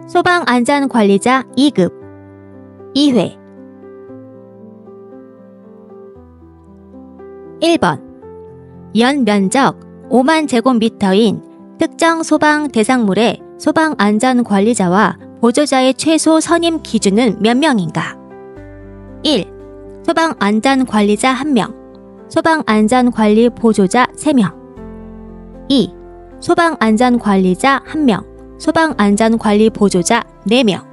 소방안전관리자 2급 2회 1번 연 면적 5만 제곱미터인 특정 소방 대상물의 소방안전관리자와 보조자의 최소 선임 기준은 몇 명인가? 1. 소방안전관리자 1명, 소방안전관리 보조자 3명. 2. 소방안전관리자 1명, 소방안전관리 보조자 4명.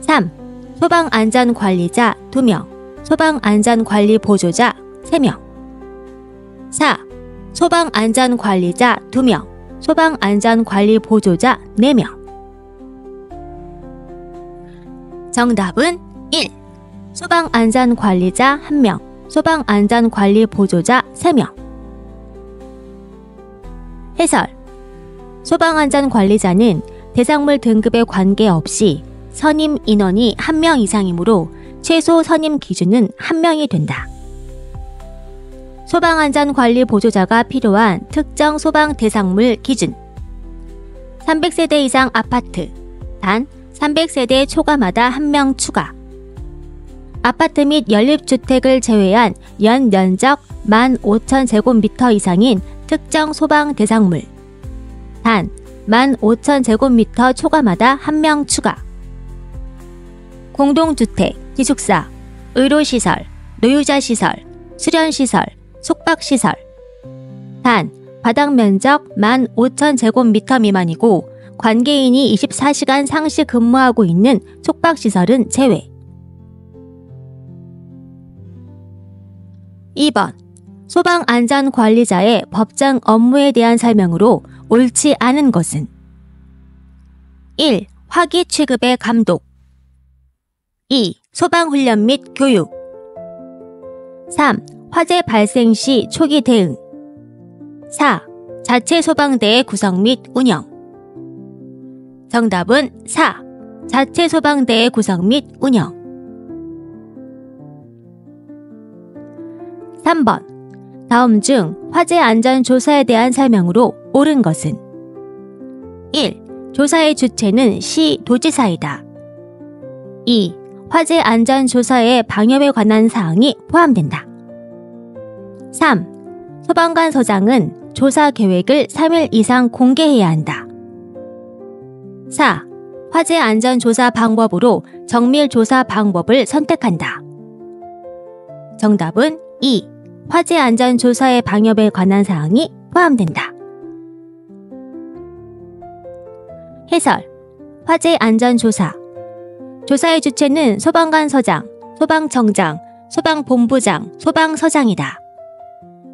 3. 소방안전관리자 2명, 소방안전관리 보조자 3명. 4. 소방안전관리자 2명, 소방안전관리 보조자 4명. 정답은 1. 소방안전관리자 1명, 소방안전관리 보조자 3명. 해설. 소방안전관리자는 대상물 등급에 관계없이 선임 인원이 1명 이상이므로 최소 선임 기준은 1명이 된다. 소방안전관리 보조자가 필요한 특정 소방 대상물 기준. 300세대 이상 아파트, 단 300세대 초과마다 1명 추가. 아파트 및 연립주택을 제외한 연 면적 15,000제곱미터 이상인 특정 소방 대상물. 단 15,000제곱미터 초과마다 1명 추가. 공동주택, 기숙사, 의료시설, 노유자시설, 수련시설, 숙박시설. 단 바닥면적 15,000제곱미터 미만이고 관계인이 24시간 상시 근무하고 있는 숙박시설은 제외. 2번 소방안전관리자의 법정 업무에 대한 설명으로 옳지 않은 것은 1. 화기 취급의 감독 2. 소방훈련 및 교육 3. 화재 발생 시 초기 대응 4. 자체 소방대의 구성 및 운영. 정답은 4. 자체 소방대의 구성 및 운영. 3번 다음 중 화재 안전 조사에 대한 설명으로 옳은 것은 1. 조사의 주체는 시 도지사이다. 2. 화재 안전 조사의 방역에 관한 사항이 포함된다. 3. 소방관 서장은 조사 계획을 3일 이상 공개해야 한다. 4. 화재 안전 조사 방법으로 정밀 조사 방법을 선택한다. 정답은 2. 화재 안전 조사의 방역에 관한 사항이 포함된다. 해설. 화재 안전 조사. 조사의 주체는 소방관 서장, 소방청장, 소방본부장, 소방서장이다.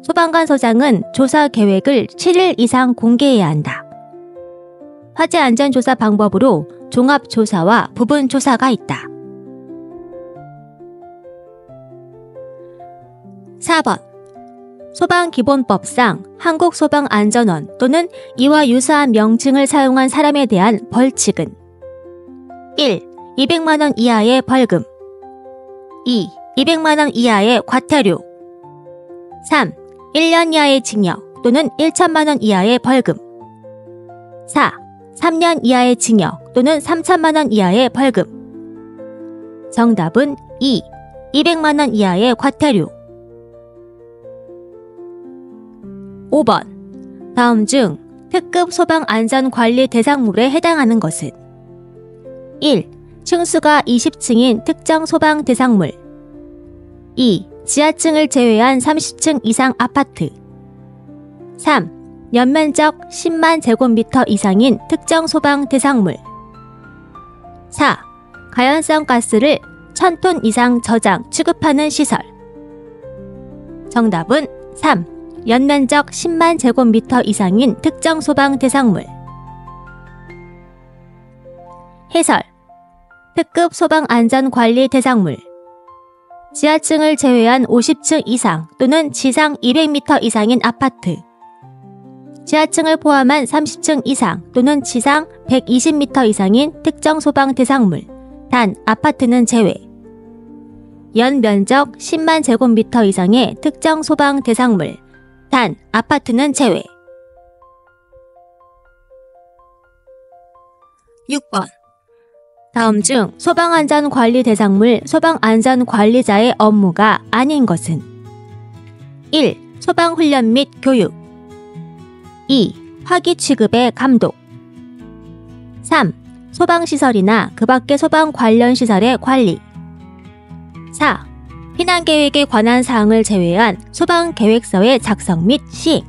소방관 서장은 조사 계획을 7일 이상 공개해야 한다. 화재 안전 조사 방법으로 종합조사와 부분조사가 있다. 4번 소방기본법상 한국소방안전원 또는 이와 유사한 명칭을 사용한 사람에 대한 벌칙은 1. 200만원 이하의 벌금 2. 200만원 이하의 과태료 3. 1년 이하의 징역 또는 1천만원 이하의 벌금 4. 3년 이하의 징역 또는 3천만원 이하의 벌금. 정답은 2. 200만원 이하의 과태료. 5번 다음 중 특급 소방안전관리 대상물에 해당하는 것은 1. 층수가 20층인 특정 소방 대상물 2. 지하층을 제외한 30층 이상 아파트 3. 연면적 10만 제곱미터 이상인 특정 소방 대상물 4. 가연성 가스를 1000톤 이상 저장, 취급하는 시설. 정답은 3. 연면적 10만 제곱미터 이상인 특정 소방 대상물. 해설. 특급 소방안전관리 대상물. 지하층을 제외한 50층 이상 또는 지상 200m 이상인 아파트. 지하층을 포함한 30층 이상 또는 지상 120m 이상인 특정 소방 대상물. 단 아파트는 제외. 연 면적 10만 제곱미터 이상의 특정 소방 대상물. 단 아파트는 제외. 6번. 다음 중 소방안전관리 대상물 소방안전관리자의 업무가 아닌 것은 1. 소방훈련 및 교육 2. 화기 취급의 감독 3. 소방시설이나 그 밖의 소방 관련 시설의 관리 4. 피난계획에 관한 사항을 제외한 소방계획서의 작성 및 시행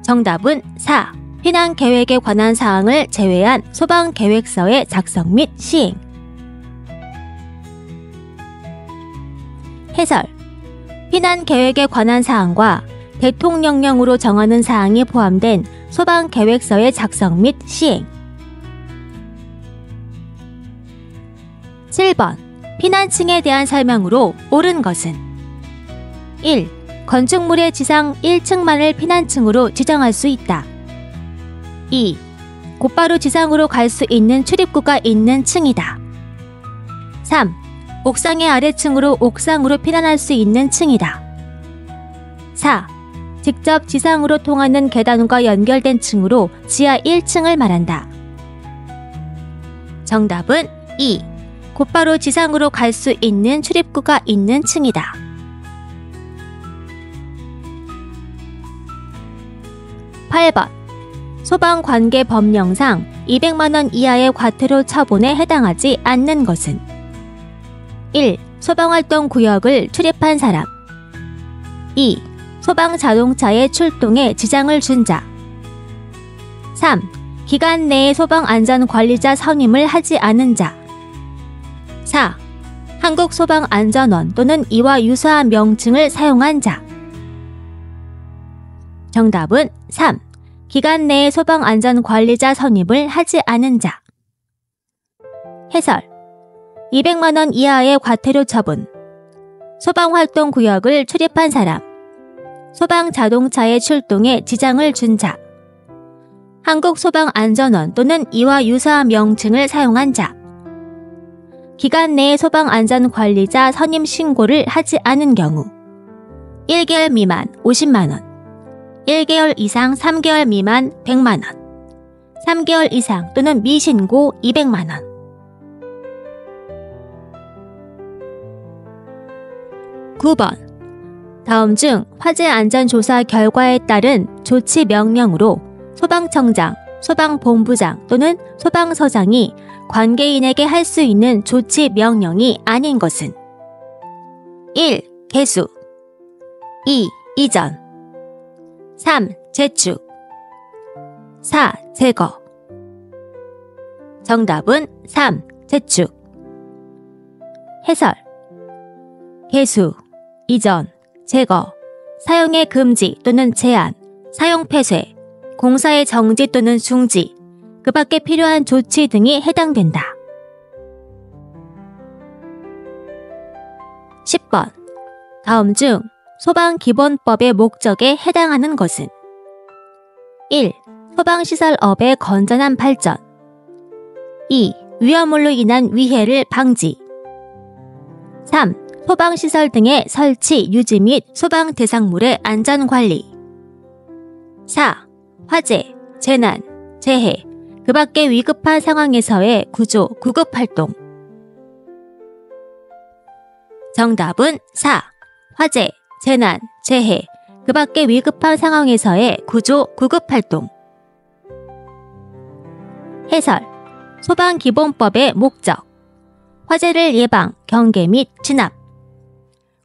정답은 4. 피난계획에 관한 사항을 제외한 소방계획서의 작성 및 시행 해설 피난계획에 관한 사항과 대통령령으로 정하는 사항이 포함된 소방계획서의 작성 및 시행 7번. 피난층에 대한 설명으로 옳은 것은 1. 건축물의 지상 1층만을 피난층으로 지정할 수 있다. 2. 곧바로 지상으로 갈 수 있는 출입구가 있는 층이다. 3. 옥상의 아래층으로 옥상으로 피난할 수 있는 층이다. 4. 직접 지상으로 통하는 계단과 연결된 층으로 지하 1층을 말한다. 정답은 2. 곧바로 지상으로 갈 수 있는 출입구가 있는 층이다. 8번. 소방관계법령상 200만원 이하의 과태료 처분에 해당하지 않는 것은 1. 소방활동 구역을 출입한 사람 2. 소방자동차의 출동에 지장을 준 자 3. 기간 내에 소방안전관리자 선임을 하지 않은 자 4. 한국소방안전원 또는 이와 유사한 명칭을 사용한 자 정답은 3. 기간 내에 소방안전관리자 선임을 하지 않은 자 해설 200만원 이하의 과태료 처분 소방활동구역을 출입한 사람 소방자동차의 출동에 지장을 준 자 한국소방안전원 또는 이와 유사한 명칭을 사용한 자 기간 내에 소방안전관리자 선임 신고를 하지 않은 경우 1개월 미만 50만원 1개월 이상 3개월 미만 100만원 3개월 이상 또는 미신고 200만원 9번. 다음 중 화재 안전조사 결과에 따른 조치 명령으로 소방청장, 소방본부장 또는 소방서장이 관계인에게 할 수 있는 조치 명령이 아닌 것은 1. 개수 2. 이전 3. 재축 4. 제거 정답은 3. 재축 해설 개수, 이전, 제거, 사용의 금지 또는 제한, 사용 폐쇄, 공사의 정지 또는 중지, 그 밖에 필요한 조치 등이 해당된다. 10번. 다음 중 소방기본법의 목적에 해당하는 것은 1. 소방시설업의 건전한 발전 2. 위험물로 인한 위해를 방지 3. 소방시설 등의 설치, 유지 및 소방 대상물의 안전관리 4. 화재, 재난, 재해, 그 밖의 위급한 상황에서의 구조, 구급활동 정답은 4. 화재, 재난, 재해, 그 밖의 위급한 상황에서의 구조, 구급활동 해설 소방기본법의 목적 화재를 예방, 경계 및 진압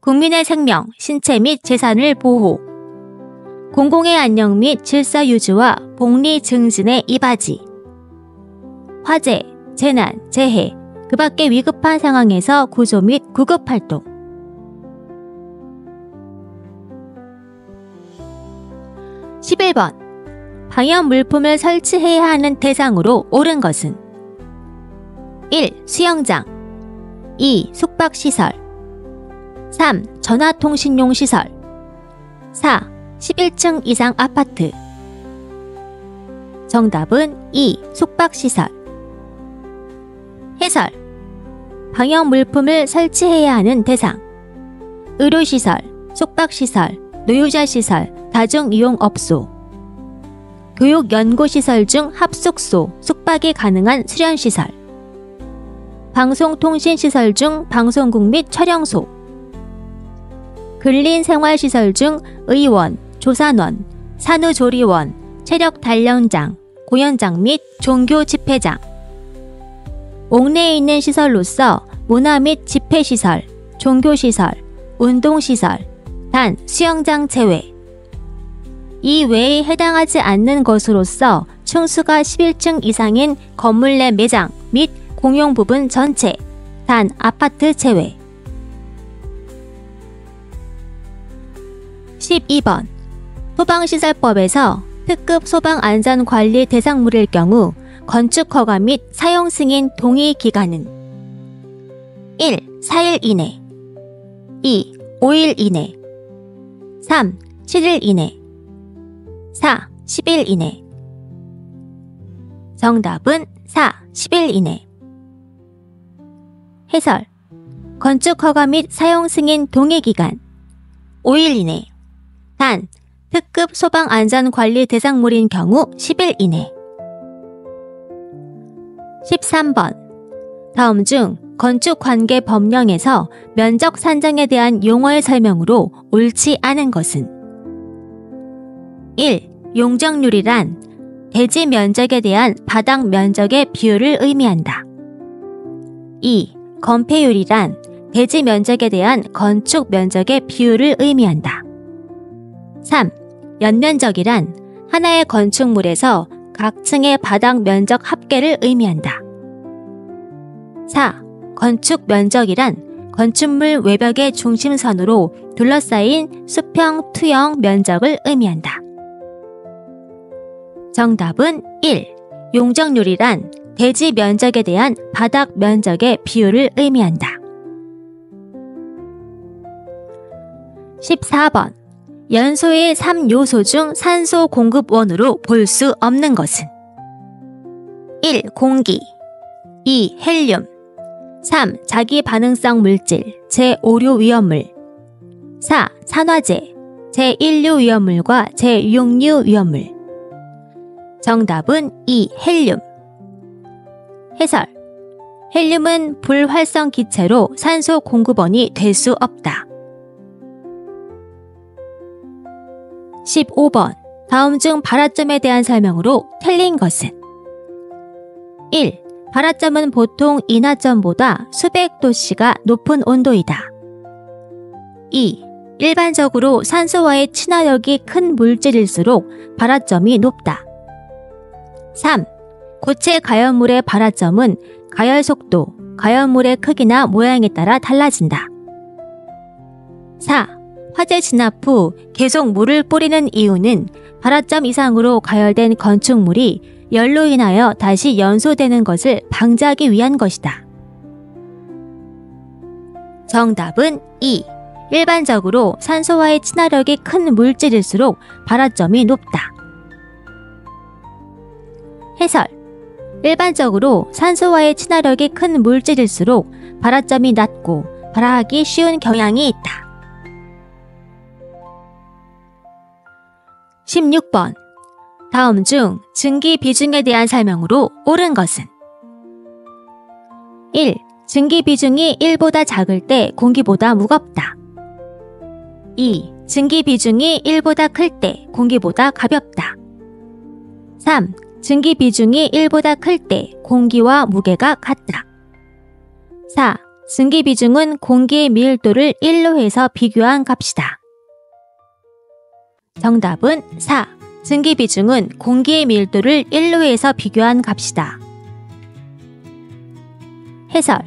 국민의 생명, 신체 및 재산을 보호 공공의 안녕 및 질서 유지와 복리 증진에 이바지 화재, 재난, 재해, 그 밖의 위급한 상황에서 구조 및 구급활동 11번. 방역 물품을 설치해야 하는 대상으로 옳은 것은 1. 수영장 2. 숙박시설 3. 전화통신용 시설 4. 11층 이상 아파트 정답은 2. 숙박시설 해설 방역 물품을 설치해야 하는 대상 의료시설, 숙박시설, 노유자시설, 다중이용업소 교육연구시설 중 합숙소, 숙박이 가능한 수련시설. 방송통신시설 중 방송국 및 촬영소. 근린생활시설 중 의원, 조산원, 산후조리원, 체력단련장, 공연장 및 종교집회장. 옥내에 있는 시설로서 문화 및 집회시설, 종교시설, 운동시설, 단 수영장 제외. 이 외에 해당하지 않는 것으로서 층수가 11층 이상인 건물 내 매장 및 공용 부분 전체, 단 아파트 제외. 12번. 소방시설법에서 특급 소방안전관리 대상물일 경우 건축허가 및 사용 승인 동의 기간은 1. 4일 이내 2. 5일 이내 3. 7일 이내 4. 10일 이내. 정답은 4. 10일 이내. 해설. 건축허가 및 사용 승인 동의 기간 5일 이내. 단, 특급 소방안전관리 대상물인 경우 10일 이내. 13번. 다음 중 건축관계법령에서 면적 산정에 대한 용어의 설명으로 옳지 않은 것은 1. 용적률이란 대지 면적에 대한 바닥 면적의 비율을 의미한다. 2. 건폐율이란 대지 면적에 대한 건축 면적의 비율을 의미한다. 3. 연면적이란 하나의 건축물에서 각 층의 바닥 면적 합계를 의미한다. 4. 건축 면적이란 건축물 외벽의 중심선으로 둘러싸인 수평 투영 면적을 의미한다. 정답은 1. 용적률이란 대지 면적에 대한 바닥 면적의 비율을 의미한다. 14번. 연소의 3요소 중 산소 공급원으로 볼 수 없는 것은 1. 공기 2. 헬륨 3. 자기반응성 물질, 제5류 위험물 4. 산화제, 제1류 위험물과 제6류 위험물. 정답은 2. 헬륨. 해설. 헬륨은 불활성 기체로 산소 공급원이 될 수 없다. 15번. 다음 중 발화점에 대한 설명으로 틀린 것은 1. 발화점은 보통 인하점보다 수백 도씨가 높은 온도이다. 2. 일반적으로 산소와의 친화력이 큰 물질일수록 발화점이 높다. 3. 고체 가열물의 발화점은 가열 속도, 가열물의 크기나 모양에 따라 달라진다. 4. 화재 진압 후 계속 물을 뿌리는 이유는 발화점 이상으로 가열된 건축물이 열로 인하여 다시 연소되는 것을 방지하기 위한 것이다. 정답은 2. 일반적으로 산소와의 친화력이 큰 물질일수록 발화점이 높다. 해설. 일반적으로 산소와의 친화력이 큰 물질일수록 발화점이 낮고 발화하기 쉬운 경향이 있다. 16번. 다음 중 증기 비중에 대한 설명으로 옳은 것은 1. 증기 비중이 1보다 작을 때 공기보다 무겁다. 2. 증기 비중이 1보다 클 때 공기보다 가볍다. 3. 증기 비중이 1보다 클 때 공기와 무게가 같다. 4. 증기 비중은 공기의 밀도를 1로 해서 비교한 값이다. 정답은 4. 증기 비중은 공기의 밀도를 1로 해서 비교한 값이다. 해설.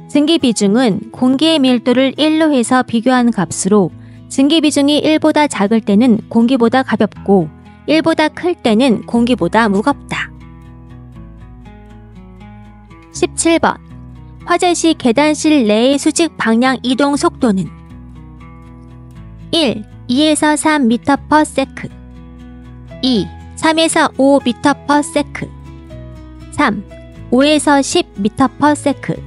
증기 비중은 공기의 밀도를 1로 해서 비교한 값으로 증기 비중이 1보다 작을 때는 공기보다 가볍고 1보다 클 때는 공기보다 무겁다. 17번. 화재 시 계단실 내의 수직 방향 이동 속도는 1. 2에서 3m/s 2. 3에서 5m/s 3. 5에서 10m/s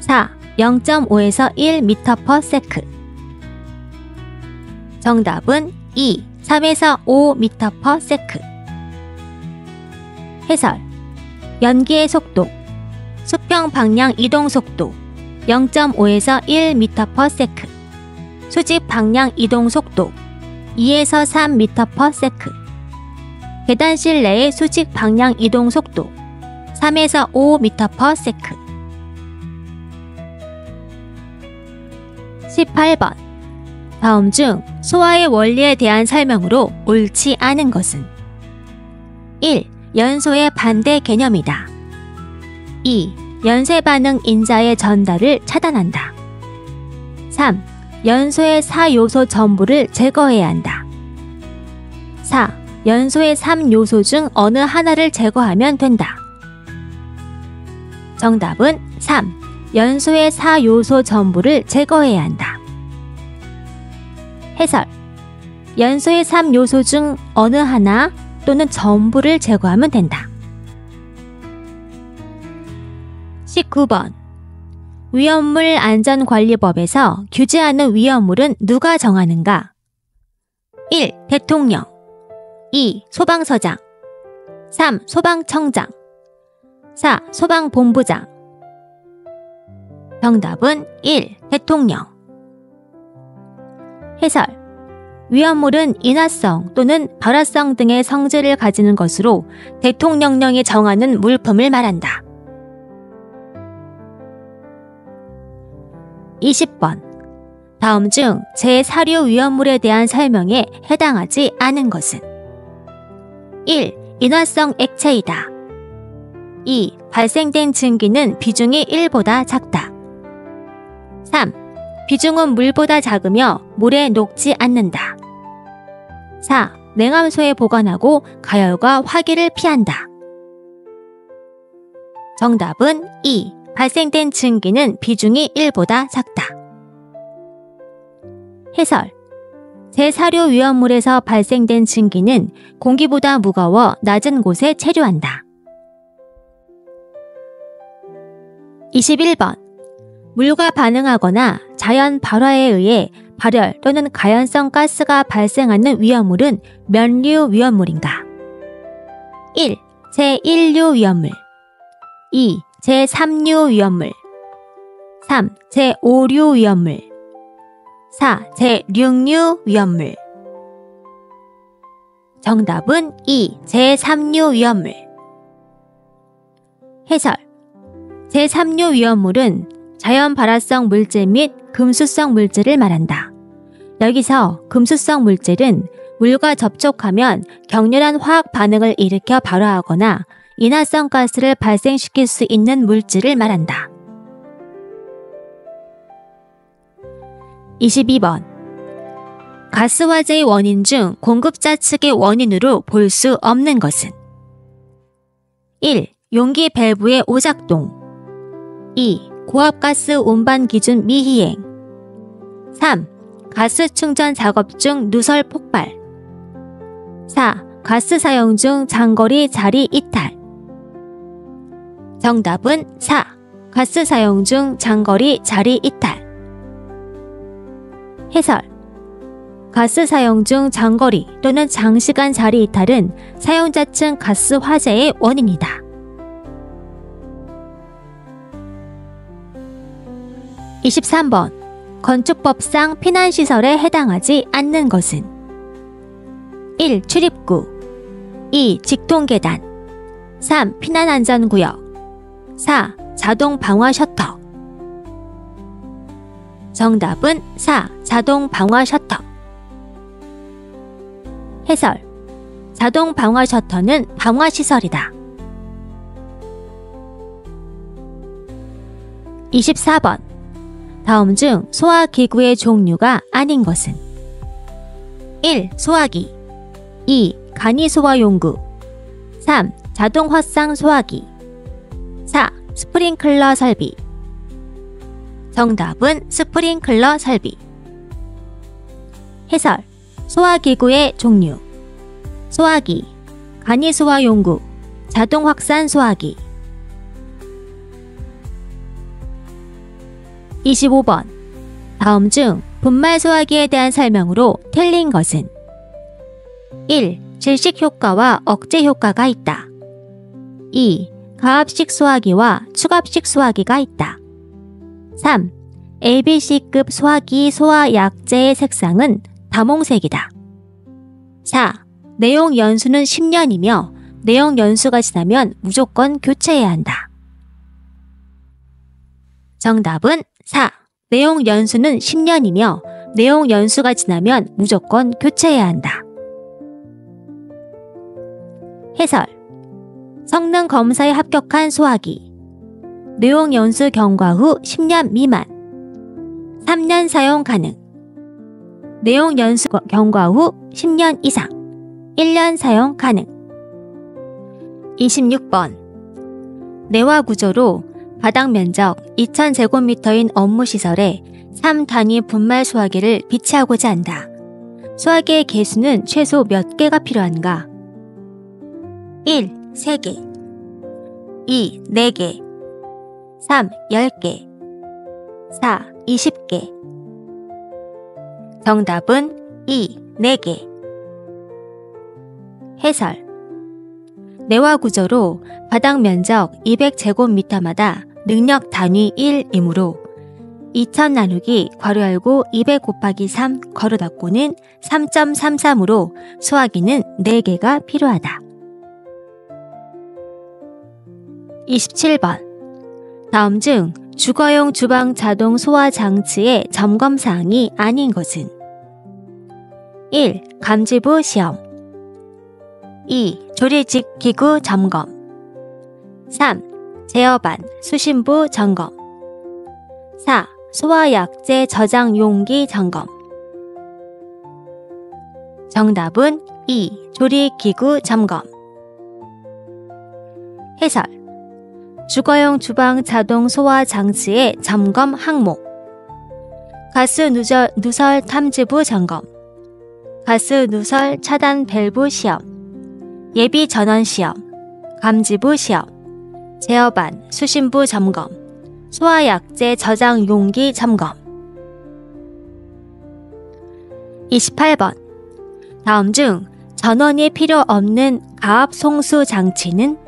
4. 0.5에서 1m/s. 정답은 2. 3에서 5m/s. 해설. 연기의 속도. 수평 방향 이동 속도 0.5에서 1m/s. 수직 방향 이동 속도 2에서 3m/s. 계단 실내의 수직 방향 이동 속도 3에서 5m/s. 18번. 다음 중 소화의 원리에 대한 설명으로 옳지 않은 것은 1. 연소의 반대 개념이다. 2. 연쇄 반응 인자의 전달을 차단한다. 3. 연소의 4요소 전부를 제거해야 한다. 4. 연소의 3요소 중 어느 하나를 제거하면 된다. 정답은 3. 연소의 4요소 전부를 제거해야 한다. 해설. 연소의 3요소 중 어느 하나 또는 전부를 제거하면 된다. 19번. 위험물 안전관리법에서 규제하는 위험물은 누가 정하는가? 1. 대통령 2. 소방서장 3. 소방청장 4. 소방본부장. 정답은 1. 대통령. 해설. 위험물은 인화성 또는 발화성 등의 성질을 가지는 것으로 대통령령이 정하는 물품을 말한다. 20번. 다음 중 제4류 위험물에 대한 설명에 해당하지 않은 것은 1. 인화성 액체이다. 2. 발생된 증기는 비중이 1보다 작다. 3. 비중은 물보다 작으며 물에 녹지 않는다. 4. 냉암소에 보관하고 가열과 화기를 피한다. 정답은 2. 발생된 증기는 비중이 1보다 작다. 해설. 제4류 위험물에서 발생된 증기는 공기보다 무거워 낮은 곳에 체류한다. 21번. 물과 반응하거나 자연 발화에 의해 발열 또는 가연성 가스가 발생하는 위험물은 몇 류 위험물인가? 1. 제1류 위험물 2. 제3류 위험물 3. 제5류 위험물 4. 제6류 위험물. 정답은 2. 제3류 위험물. 해설. 제3류 위험물은 자연 발화성 물질 및 금수성 물질을 말한다. 여기서 금수성 물질은 물과 접촉하면 격렬한 화학 반응을 일으켜 발화하거나 인화성 가스를 발생시킬 수 있는 물질을 말한다. 22번. 가스화재의 원인 중 공급자 측의 원인으로 볼 수 없는 것은 1. 용기 밸브의 오작동 2. 고압가스 운반 기준 미희행 3. 가스 충전 작업 중 누설 폭발 4. 가스 사용 중 장거리 자리 이탈. 정답은 4. 가스 사용 중 장거리 자리 이탈. 해설. 가스 사용 중 장거리 또는 장시간 자리 이탈은 사용자 층 가스 화재의 원인이다. 23번. 건축법상 피난시설에 해당하지 않는 것은 1. 출입구 2. 직통계단 3. 피난안전구역 4. 자동 방화 셔터. 정답은 4. 자동 방화 셔터. 해설. 자동 방화 셔터는 방화시설이다. 24번. 다음 중 소화기구의 종류가 아닌 것은 1. 소화기 2. 간이소화용구 3. 자동 화상 소화기 4. 스프링클러 설비. 정답은 스프링클러 설비. 해설. 소화기구의 종류 소화기, 간이소화용구, 자동 확산 소화기. 25번. 다음 중 분말 소화기에 대한 설명으로 틀린 것은 1. 질식 효과와 억제 효과가 있다. 2. 가압식 소화기와 축압식 소화기가 있다. 3. ABC급 소화기 소화약제의 색상은 다몽색이다. 4. 내용 연수는 10년이며 내용 연수가 지나면 무조건 교체해야 한다. 정답은 4. 내용 연수는 10년이며 내용 연수가 지나면 무조건 교체해야 한다. 해설. 성능 검사에 합격한 소화기. 내용 연수 경과 후 10년 미만. 3년 사용 가능. 내용 연수 경과 후 10년 이상. 1년 사용 가능. 26번. 내화 구조로 바닥 면적 2000제곱미터인 업무시설에 3단위 분말 소화기를 비치하고자 한다. 소화기의 개수는 최소 몇 개가 필요한가? 1. 3개 2. 4개 3. 10개 4. 20개 정답은 2. 4개 해설. 내화 구조로 바닥 면적 200제곱미터마다 능력 단위 1이므로 2000 나누기 괄호 열고 200 곱하기 3 괄호 닫고는 3.33으로 소화기는 4개가 필요하다. 27번. 다음 중 주거용 주방 자동 소화 장치의 점검사항이 아닌 것은 1. 감지부 시험 2. 조리직 기구 점검 3. 제어반 수신부 점검 4. 소화약제 저장 용기 점검 정답은 2. 조리기구 점검 해설. 주거용 주방 자동 소화 장치의 점검 항목 가스 누설 탐지부 점검 가스 누설 차단 밸브 시험 예비 전원 시험 감지부 시험 제어반 수신부 점검 소화약제 저장 용기 점검 28번. 다음 중 전원이 필요 없는 가압 송수 장치는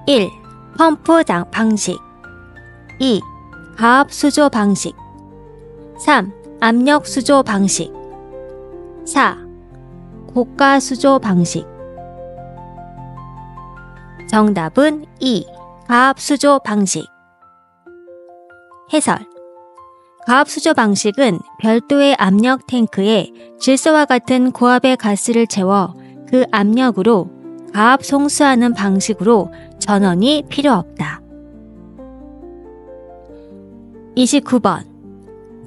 1. 펌프 방식 2. 가압 수조 방식 3. 압력 수조 방식 4. 고가 수조 방식 정답은 2. 가압 수조 방식 해설. 가압 수조 방식은 별도의 압력 탱크에 질소와 같은 고압의 가스를 채워 그 압력으로 가압 송수하는 방식으로 전원이 필요 없다. 29번.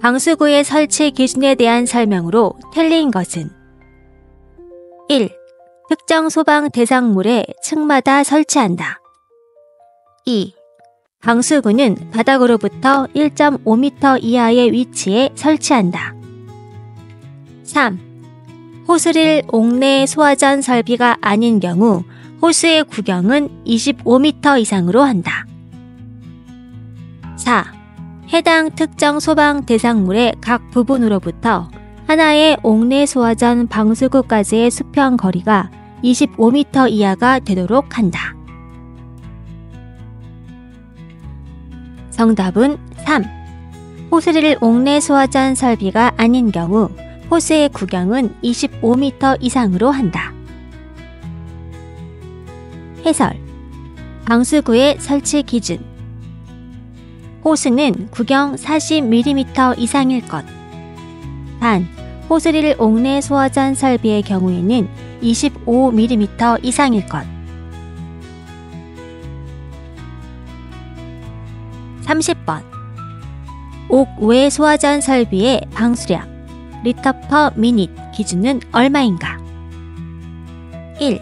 방수구의 설치 기준에 대한 설명으로 틀린 것은 1. 특정 소방 대상물에 층마다 설치한다. 2. 방수구는 바닥으로부터 1.5m 이하의 위치에 설치한다. 3. 호스릴 옥내 소화전 설비가 아닌 경우 호스의 구경은 25m 이상으로 한다. 4. 해당 특정 소방 대상물의 각 부분으로부터 하나의 옥내 소화전 방수구까지의 수평 거리가 25m 이하가 되도록 한다. 정답은 3. 호스릴 옥내 소화전 설비가 아닌 경우 호스의 구경은 25m 이상으로 한다. 해설. 방수구의 설치 기준. 호스는 구경 40mm 이상일 것. 단, 호스릴 옥내 소화전 설비의 경우에는 25mm 이상일 것. 30번. 옥외 소화전 설비의 방수량 리터 퍼 미닛 기준은 얼마인가? 1.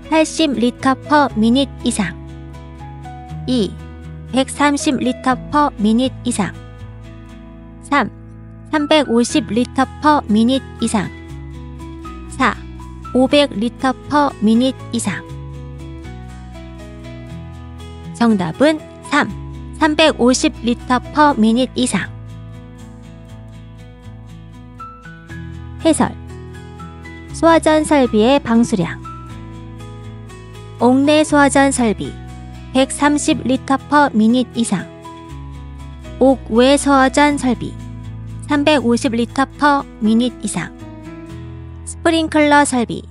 80리터 퍼 미닛 이상 2. 130리터 퍼 미닛 이상 3. 350리터 퍼 미닛 이상 4. 500리터 퍼 미닛 이상 정답은 3. 350리터 퍼 미닛 이상 해설. 소화전 설비의 방수량. 옥내 소화전 설비 130L/min 이상. 옥외 소화전 설비 350L/min 이상. 스프링클러 설비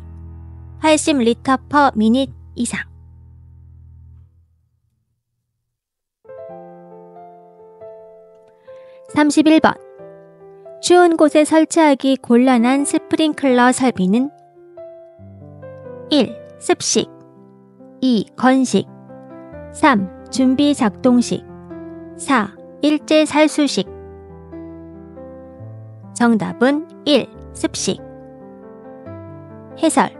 80L/min 이상. 31번. 추운 곳에 설치하기 곤란한 스프링클러 설비는 1. 습식 2. 건식 3. 준비 작동식 4. 일제 살수식. 정답은 1. 습식. 해설.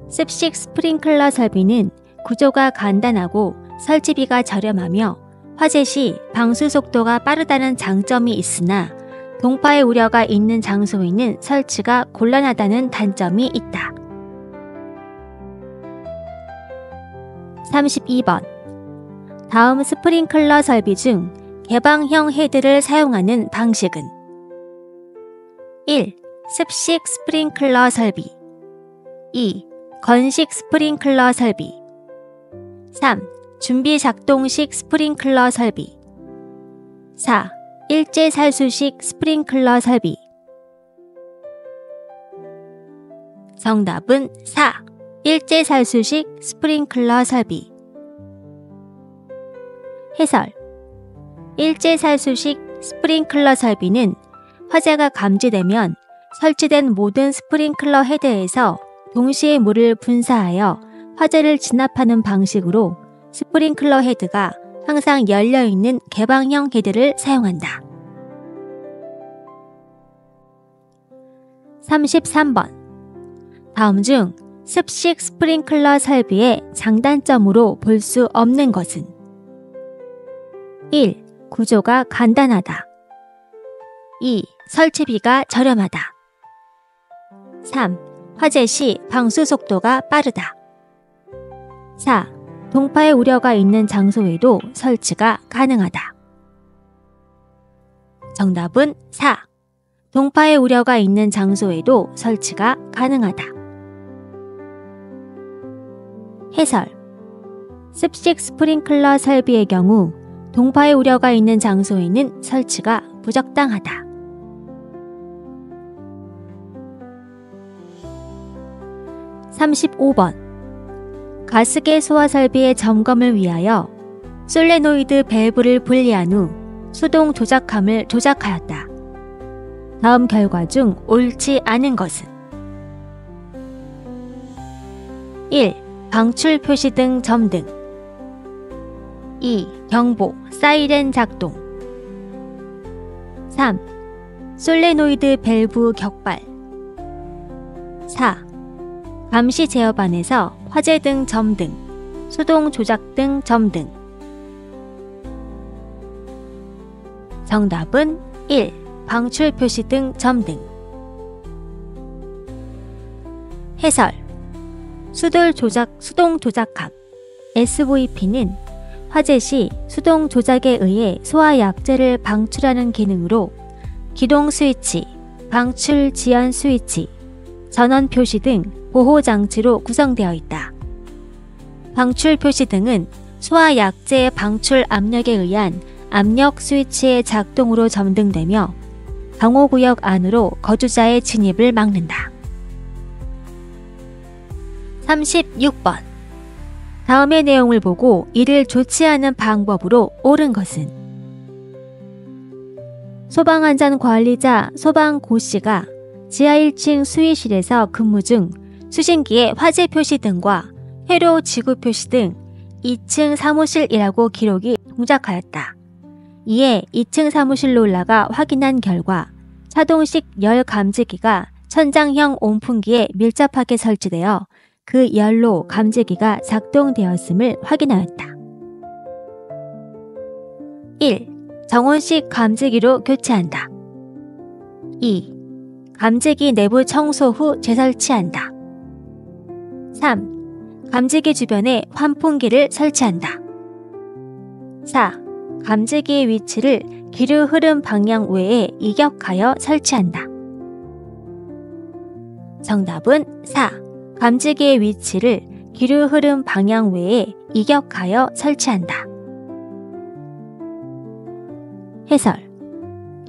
습식 스프링클러 설비는 구조가 간단하고 설치비가 저렴하며 화재 시 방수 속도가 빠르다는 장점이 있으나 동파의 우려가 있는 장소에는 설치가 곤란하다는 단점이 있다. 32번. 다음 스프링클러 설비 중 개방형 헤드를 사용하는 방식은 1. 습식 스프링클러 설비 2. 건식 스프링클러 설비 3. 준비 작동식 스프링클러 설비 4. 일제 살수식 스프링클러 설비. 정답은 4. 일제 살수식 스프링클러 설비. 해설. 일제 살수식 스프링클러 설비는 화재가 감지되면 설치된 모든 스프링클러 헤드에서 동시에 물을 분사하여 화재를 진압하는 방식으로 스프링클러 헤드가 항상 열려있는 개방형 헤드를 사용한다. 33번. 다음 중 습식 스프링클러 설비의 장단점으로 볼 수 없는 것은 1. 구조가 간단하다 2. 설치비가 저렴하다 3. 화재 시 방수 속도가 빠르다 4. 동파의 우려가 있는 장소에도 설치가 가능하다. 정답은 4. 동파의 우려가 있는 장소에도 설치가 가능하다. 해설. 습식 스프링클러 설비의 경우 동파의 우려가 있는 장소에는 설치가 부적당하다. 35번. 가스계 소화 설비의 점검을 위하여 솔레노이드 밸브를 분리한 후 수동 조작함을 조작하였다. 다음 결과 중 옳지 않은 것은 1. 방출 표시등 점등 2. 경보, 사이렌 작동 3. 솔레노이드 밸브 격발 4. 감시 제어반에서 화재 등 점등, 수동 조작 등 점등. 정답은 1. 방출 표시 등 점등. 해설. 수동 조작함 SVP는 화재 시 수동 조작에 의해 소화 약재를 방출하는 기능으로 기동 스위치, 방출 지연 스위치, 전원 표시 등 보호 장치로 구성되어 있다. 방출 표시 등은 소화 약재의 방출 압력에 의한 압력 스위치의 작동으로 점등되며 방호구역 안으로 거주자의 진입을 막는다. 36번. 다음의 내용을 보고 이를 조치하는 방법으로 옳은 것은 소방안전관리자 소방고씨가 지하 1층 수위실에서 근무 중 수신기에 화재 표시 등과 회로 지구 표시 등 2층 사무실이라고 기록이 동작하였다. 이에 2층 사무실로 올라가 확인한 결과 차동식 열 감지기가 천장형 온풍기에 밀접하게 설치되어 그 열로 감지기가 작동되었음을 확인하였다. 1. 정온식 감지기로 교체한다. 2. 감지기 내부 청소 후 재설치한다. 3. 감지기 주변에 환풍기를 설치한다. 4. 감지기의 위치를 기류 흐름 방향 외에 이격하여 설치한다. 정답은 4. 감지기의 위치를 기류 흐름 방향 외에 이격하여 설치한다. 해설.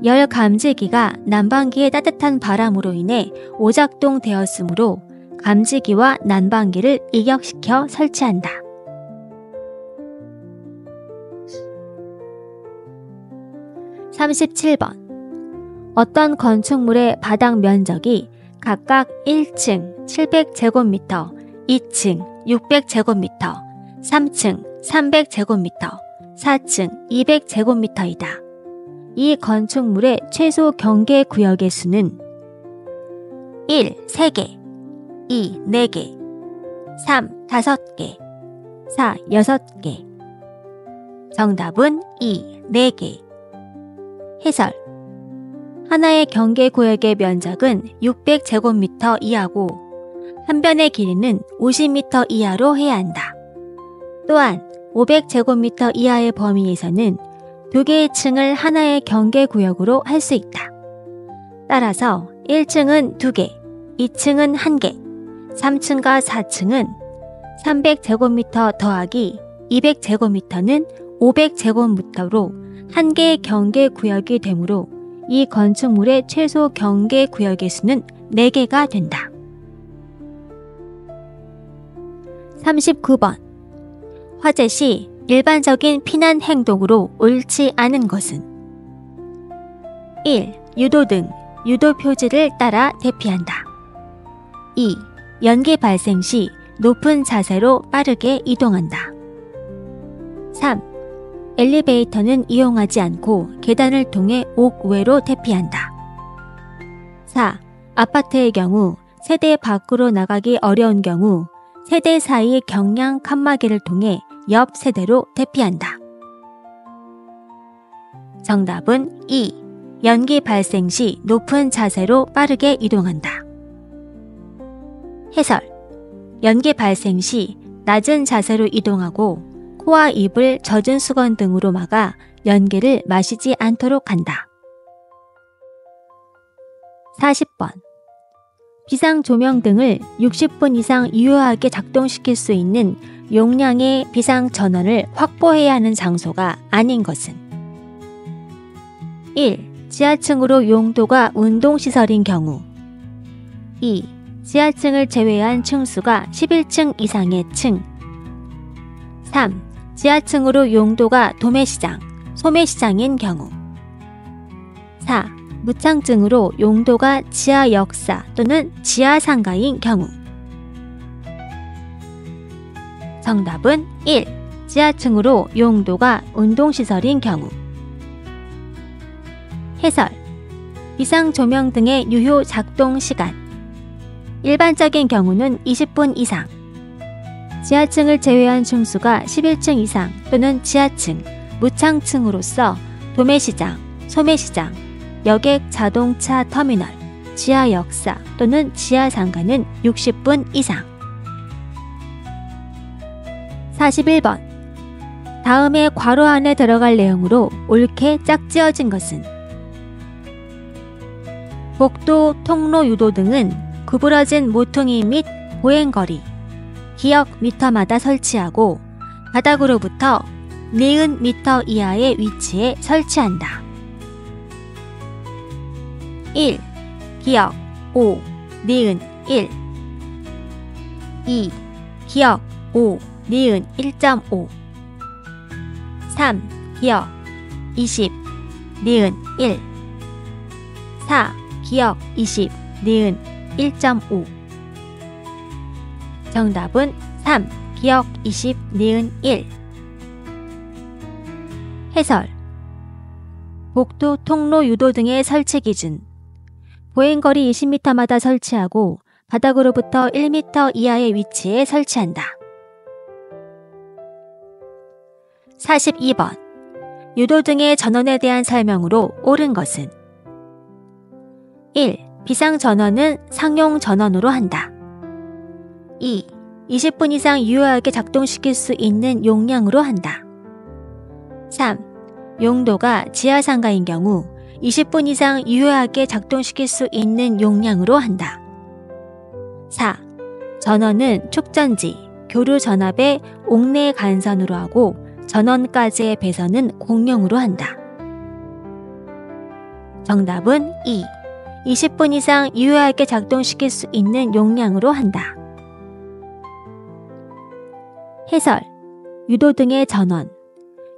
열 감지기가 난방기의 따뜻한 바람으로 인해 오작동되었으므로 감지기와 난방기를 이격시켜 설치한다. 37번. 어떤 건축물의 바닥 면적이 각각 1층 700제곱미터, 2층 600제곱미터, 3층 300제곱미터, 4층 200제곱미터이다. 이 건축물의 최소 경계 구역의 수는 1. 3개, 2. 4개, 3. 5개, 4. 6개. 정답은 2. 4개. 해설. 하나의 경계 구역의 면적은 600제곱미터 이하고 한 변의 길이는 50m 이하로 해야 한다. 또한 500제곱미터 이하의 범위에서는 두 개의 층을 하나의 경계 구역으로 할 수 있다. 따라서 1층은 2개, 2층은 1개, 3층과 4층은 300제곱미터 더하기 200제곱미터는 500제곱미터로 한 개의 경계 구역이 되므로 이 건축물의 최소 경계 구역의 수는 4개가 된다. 39번. 화재 시 일반적인 피난 행동으로 옳지 않은 것은 1. 유도등, 유도 표지를 따라 대피한다. 2. 연기 발생 시 높은 자세로 빠르게 이동한다. 3. 엘리베이터는 이용하지 않고 계단을 통해 옥 외로 대피한다. 4. 아파트의 경우 세대 밖으로 나가기 어려운 경우 세대 사이 경량 칸막이를 통해 옆 세대로 대피한다. 정답은 2. 연기 발생 시 높은 자세로 빠르게 이동한다. 해설. 연기 발생 시 낮은 자세로 이동하고 코와 입을 젖은 수건 등으로 막아 연기를 마시지 않도록 한다. 40번. 비상조명 등을 60분 이상 유효하게 작동시킬 수 있는 용량의 비상전원을 확보해야 하는 장소가 아닌 것은 1. 지하층으로 용도가 운동시설인 경우 2. 지하층을 제외한 층수가 11층 이상의 층 3. 지하층으로 용도가 도매시장, 소매시장인 경우 4. 무창증으로 용도가 지하 역사 또는 지하 상가인 경우. 정답은 1. 지하층으로 용도가 운동시설인 경우. 해설. 비상조명 등의 유효 작동 시간. 일반적인 경우는 20분 이상. 지하층을 제외한 층수가 11층 이상 또는 지하층, 무창층으로서 도매시장, 소매시장, 여객 자동차 터미널, 지하 역사 또는 지하 상가는 60분 이상. 41번. 다음에 괄호 안에 들어갈 내용으로 옳게 짝지어진 것은 복도, 통로, 유도 등은 구부러진 모퉁이 및 보행거리, 기역 미터마다 설치하고 바닥으로부터 니은 미터 이하의 위치에 설치한다. 1. 기역 5, 니은 1 2. 기역 5, 니은 1.5 3. 기역 20, 니은 1 4. 기역 20, 니은 1.5 정답은 3. 기역 20, 니은 1 해설. 복도, 통로, 유도 등의 설치 기준. 보행거리 20m마다 설치하고 바닥으로부터 1m 이하의 위치에 설치한다. 42번. 유도 등의 전원에 대한 설명으로 옳은 것은 1. 비상전원은 상용 전원으로 한다. 2. 20분 이상 유효하게 작동시킬 수 있는 용량으로 한다. 3. 용도가 지하상가인 경우 20분 이상 유효하게 작동시킬 수 있는 용량으로 한다. 4. 전원은 축전지, 교류 전압의 옥내 간선으로 하고 전원까지의 배선은 공용으로 한다. 정답은 2. 20분 이상 유효하게 작동시킬 수 있는 용량으로 한다. 해설. 유도등의 전원.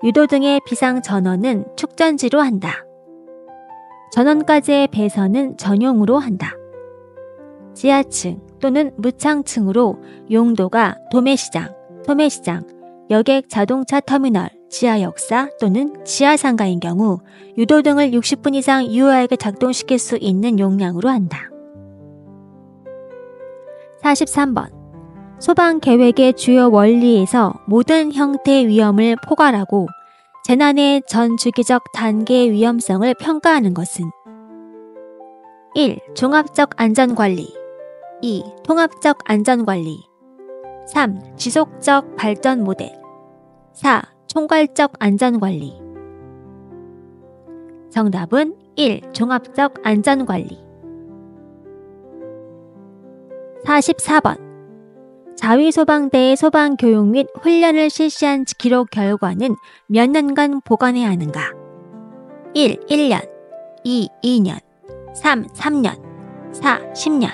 유도등의 비상 전원은 축전지로 한다. 전원까지의 배선은 전용으로 한다. 지하층 또는 무창층으로 용도가 도매시장, 소매시장, 여객 자동차 터미널, 지하역사 또는 지하상가인 경우 유도등을 60분 이상 유효하게 작동시킬 수 있는 용량으로 한다. 43번. 소방계획의 주요 원리에서 모든 형태의 위험을 포괄하고 재난의 전 주기적 단계의 위험성을 평가하는 것은 1. 종합적 안전관리 2. 통합적 안전관리 3. 지속적 발전 모델 4. 총괄적 안전관리. 정답은 1. 종합적 안전관리. 44번. 자위소방대의 소방교육 및 훈련을 실시한 기록 결과는 몇 년간 보관해야 하는가? 1. 1년 2. 2년 3. 3년 4. 10년.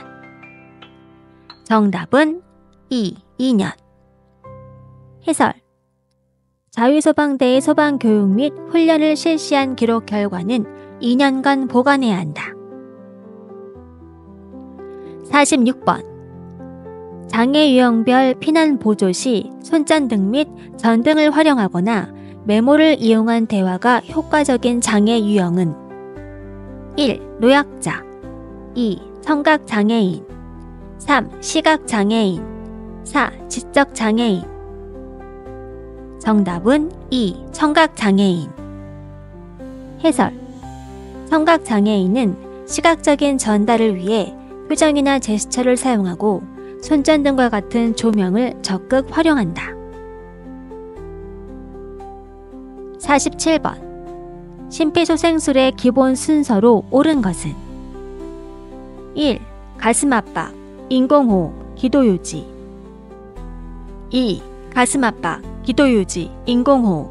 정답은 2. 2년. 해설. 자위소방대의 소방교육 및 훈련을 실시한 기록 결과는 2년간 보관해야 한다. 46번. 장애 유형별 피난 보조 시 손전등 및 전등을 활용하거나 메모를 이용한 대화가 효과적인 장애 유형은 1. 노약자 2. 청각장애인 3. 시각장애인 4. 지적장애인. 정답은 2. 청각장애인. 해설. 청각장애인은 시각적인 전달을 위해 표정이나 제스처를 사용하고 손전등과 같은 조명을 적극 활용한다. 47번. 심폐소생술의 기본 순서로 옳은 것은 1. 가슴압박, 인공호흡, 기도유지 2. 가슴압박, 기도유지, 인공호흡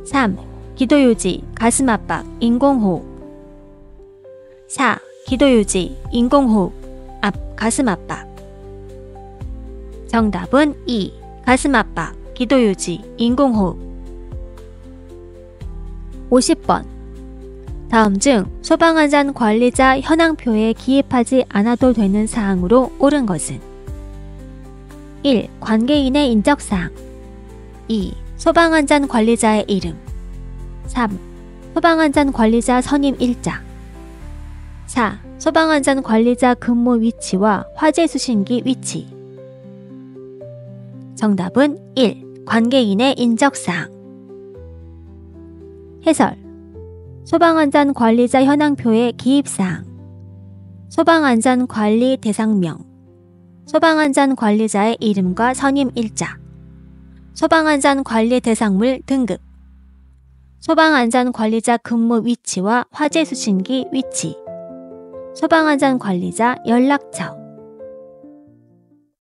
3. 기도유지, 가슴압박, 인공호흡 4. 기도유지, 인공호흡, 가슴압박. 정답은 2. 가슴압박, 기도유지, 인공호흡. 50번. 다음 중 소방안전관리자 현황표에 기입하지 않아도 되는 사항으로 옳은 것은 1. 관계인의 인적사항 2. 소방안전관리자의 이름 3. 소방안전관리자 선임 일자 4. 소방안전관리자 근무 위치와 화재 수신기 위치. 정답은 1. 관계인의 인적사항. 해설. 소방안전관리자 현황표의 기입사항 소방안전관리 대상명 소방안전관리자의 이름과 선임 일자 소방안전관리 대상물 등급 소방안전관리자 근무 위치와 화재 수신기 위치 소방안전관리자 연락처